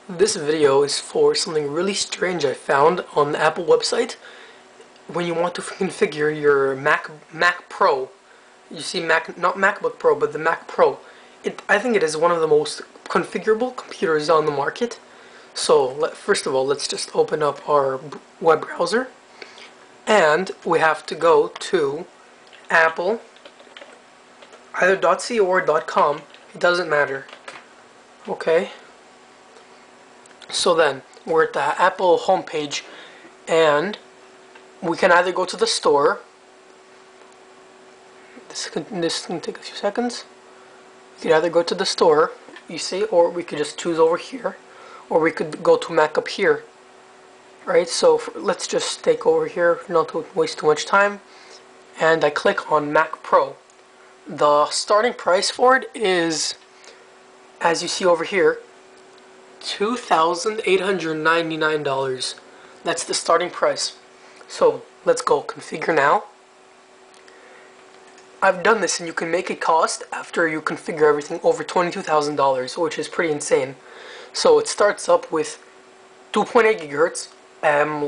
This video is for something really strange I found on the Apple website. When you want to configure your Mac Pro, you see not MacBook Pro, but the Mac Pro. I think it is one of the most configurable computers on the market. So first of all, let's just open up our web browser, and we have to go to Apple, either .co or .com. It doesn't matter. Okay. So then, we're at the Apple homepage, and we can either go to the store. This can take a few seconds. We could either go to the store, you see, or we could just choose over here, or we could go to Mac up here. Right, so let's just take over here, not to waste too much time, and I click on Mac Pro. The starting price for it is, as you see over here, $2,899. That's the starting price. So let's go configure now. I've done this, and you can make it cost after you configure everything over $22,000, which is pretty insane. So it starts up with 2.8 gigahertz.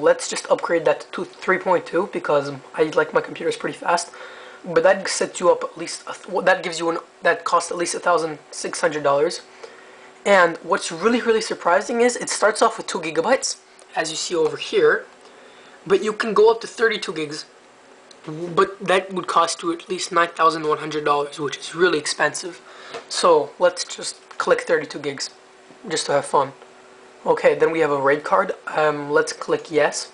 Let's just upgrade that to 3.2 because I like my computers pretty fast. But that sets you up at least. That gives you that costs at least $1,600. And what's really surprising is it starts off with 2 gigabytes, as you see over here, but you can go up to 32 gigs, but that would cost you at least $9,100, which is really expensive. So let's just click 32 gigs, just to have fun. Okay, then we have a RAID card. Let's click yes.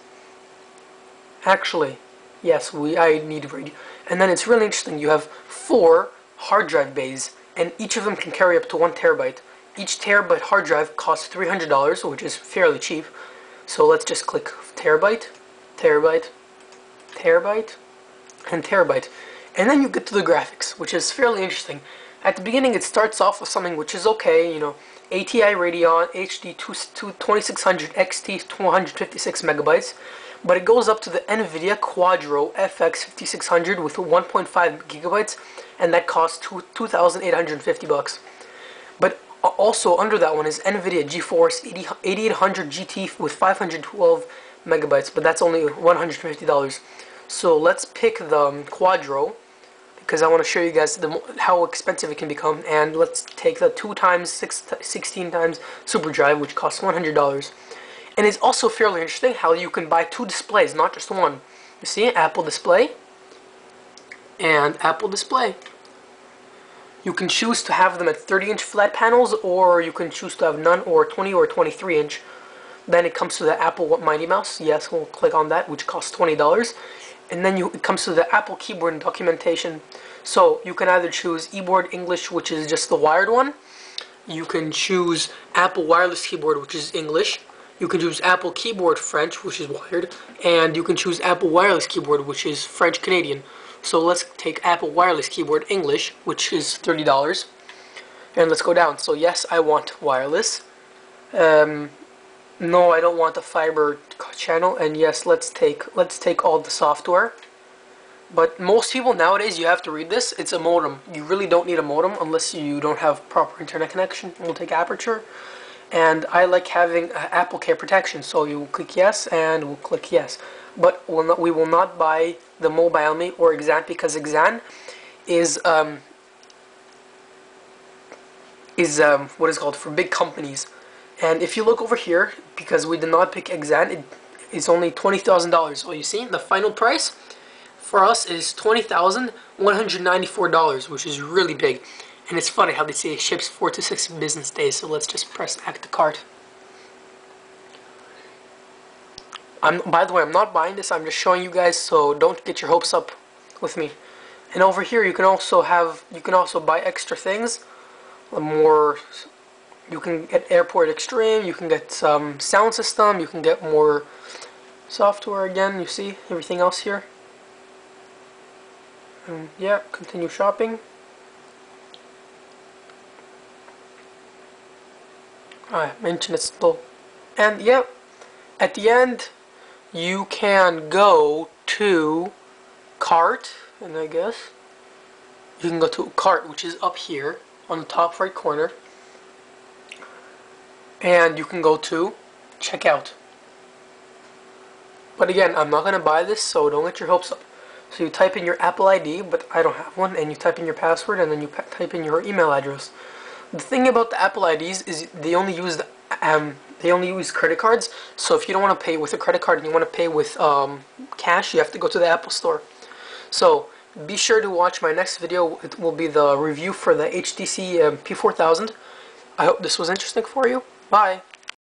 Actually, yes, I need RAID. And then it's really interesting. You have 4 hard drive bays, and each of them can carry up to 1 terabyte. Each terabyte hard drive costs $300, which is fairly cheap. So let's just click terabyte, terabyte, terabyte, and terabyte. And then you get to the graphics, which is fairly interesting. At the beginning, it starts off with something which is okay, you know, ATI Radeon HD 2600 XT 256 megabytes. But it goes up to the NVIDIA Quadro FX 5600 with 1.5 gigabytes, and that costs $2,850. But also under that one is NVIDIA GeForce 8800 GT with 512 megabytes, but that's only $150. So let's pick the Quadro because I want to show you guys how expensive it can become. And let's take the 16 times Super Drive, which costs $100. And it's also fairly interesting how you can buy 2 displays, not just one. You see, Apple Display and Apple Display. You can choose to have them at 30-inch flat panels, or you can choose to have none, or 20 or 23-inch. Then it comes to the Apple Mighty Mouse. Yes, we'll click on that, which costs $20. And then it comes to the Apple keyboard and documentation. So you can either choose eBoard English, which is just the wired one. You can choose Apple wireless keyboard, which is English. You can choose Apple keyboard French, which is wired. And you can choose Apple wireless keyboard, which is French Canadian. So let's take Apple wireless keyboard English, which is $30, and let's go down. So yes, I want wireless. No, I don't want a fiber channel. And yes, let's take all the software. But most people nowadays, you have to read this. It's a modem. You really don't need a modem unless you don't have proper internet connection. We'll take Aperture, and I like having Apple Care protection. So you click yes, and we'll click yes. But we will not buy the MobileMe or Exan, because Exan is what is called for big companies. And if you look over here, because we did not pick Exan, it's only $20,000. So you see, the final price for us is $20,194, which is really big. And it's funny how they say it ships 4 to 6 business days. So let's just press add to cart. By the way, I'm not buying this. I'm just showing you guys, so don't get your hopes up with me. And over here, you can also buy extra things. You can get Airport Extreme. You can get some sound system. You can get more software again. You see everything else here. And yeah, continue shopping. I mentioned it's slow. And yeah, at the end, you can go to cart, and I guess you can go to cart, which is up here on the top right corner. and you can go to checkout. But again, I'm not going to buy this, so don't get your hopes up. So you type in your Apple ID, but I don't have one, and you type in your password, and then you type in your email address. The thing about the Apple IDs is they only use credit cards. So if you don't want to pay with a credit card and you want to pay with cash, you have to go to the Apple Store. So be sure to watch my next video. It will be the review for the HTC P4000. I hope this was interesting for you. Bye.